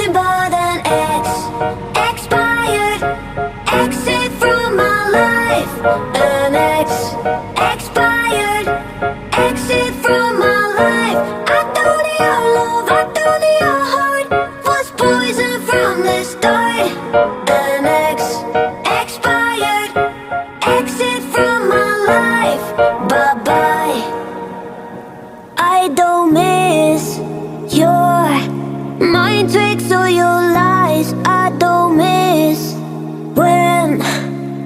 nothing but an ex. Expired. Exit from my life. An ex. Expired. Exit from my life. I thought your love, I thought your heart was poison from the start. An ex. Expired. Exit from my life. Bye bye. I don't miss your mind tricks or your lies. I don't miss when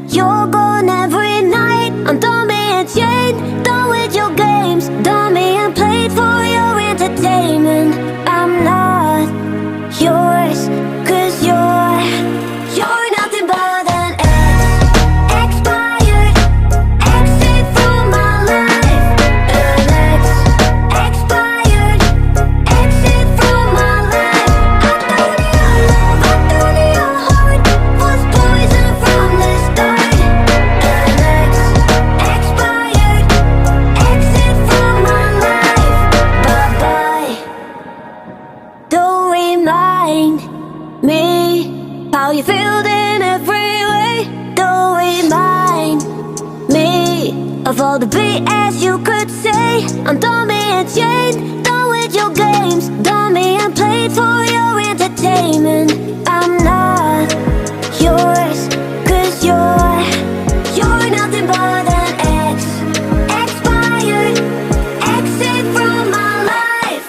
you're gone every night. I'm done being chained, done with your games, done being played for your entertainment. I'm not yours, 'cause you're nothing but an ex. Expired. Exit from my life. An ex. Expired. Exit from my life. I thought your love, I thought your heart was poison from the start. An ex. Expired. Exit from my life. Bye bye. Don't remind me how you feel in every way. Don't remind me of all the BS you could say. I'm done being chained, done with your games, done being played for your entertainment. I'm not yours, 'cause you're nothing but an ex. Expired. Exit from my life.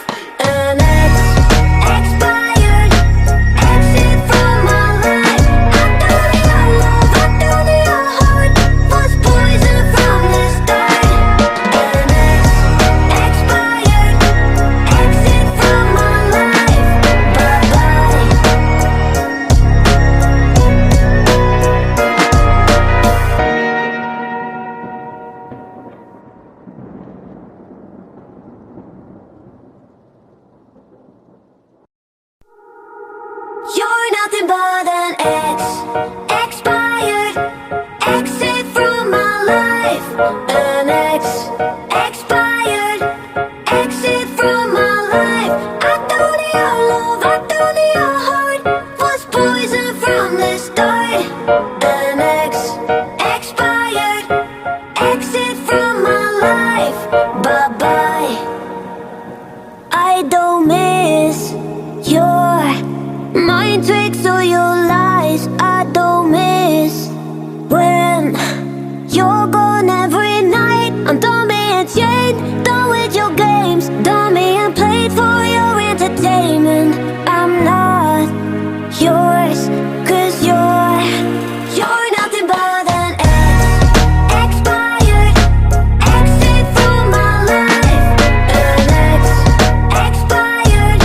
An ex. Expired. Exit from my life. I thought your love, I thought your heart was poison from the start. An ex. Expired. Exit from my life. Bye bye. You're nothing but an ex. Expired. Exit from my life. An ex. Expired. Exit from my life. I thought your love, I thought your heart was poison from the start. An ex. Expired. Exit from my life. Bye bye. I don't miss your mind tricks or your lies. I don't miss when you're gone every night. I'm done being chained, done with your games, done being played for your entertainment. I'm not yours, 'cause you're nothing but an ex. Expired. Exit from my life. An ex. Expired.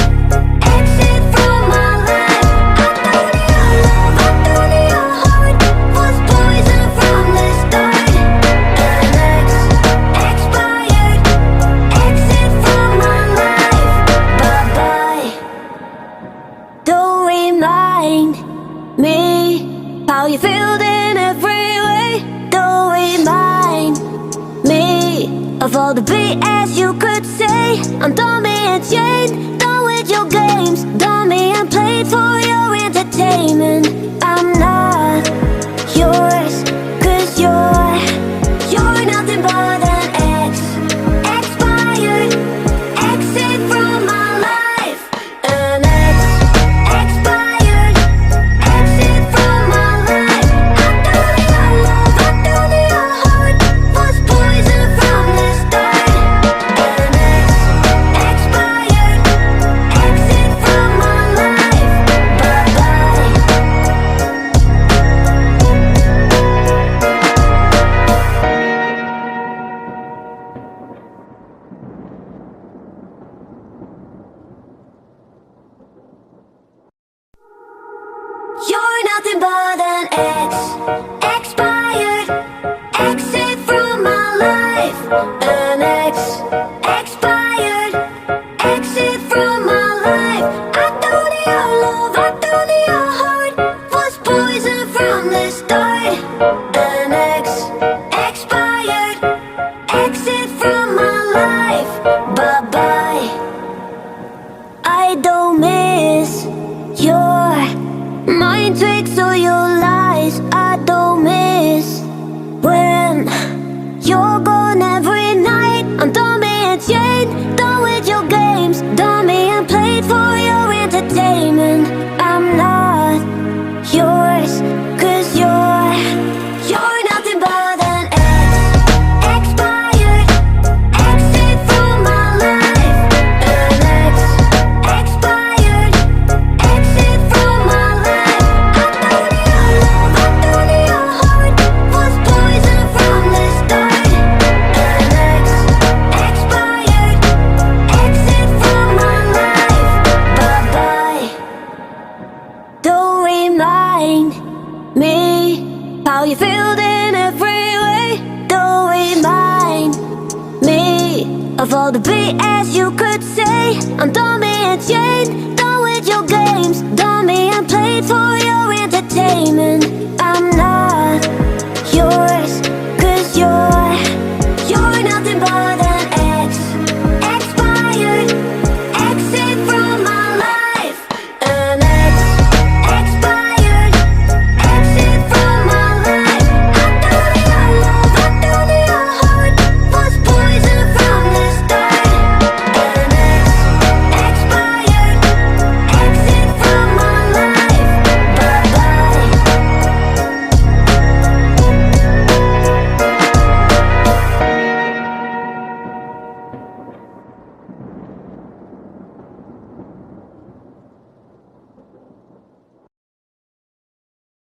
Exit from my life. I thought your love, I thought your heart was poison from the start. An ex. Expired. Exit from my life. Bye bye. Don't remind me how you feel in every way. Don't remind me of all the BS you could say. I'm done being chained, done with your games, done being played for your entertainment. I'm not yours, 'cause you're nothing but an ex. Expired. Exit from my life. An ex. Expired. Exit from my life. I thought your love, I thought your heart was poison from the start. An ex. Expired. Exit from my life. Bye bye. You're nothing but an ex. Expired. Exit from my life. An ex. Expired. Exit from my life. I thought your love, I thought your heart was poison from the start. An ex. Expired. Exit from my life. Bye bye. I don't miss your tricks or your lies I don't miss. When you're gone every night, I'm done being chained, done with your games, done being played for your entertainment. I'm not yours, 'cause you're nothing but an expired, exit from my life. An expired, exit from my life. I thought your heart was poison from the start. An expired, exit from my life. Bye-bye. Don't remind me how you feel in every way. Don't remind me of all the BS you could say. I'm done being chained, done with your games, done being played for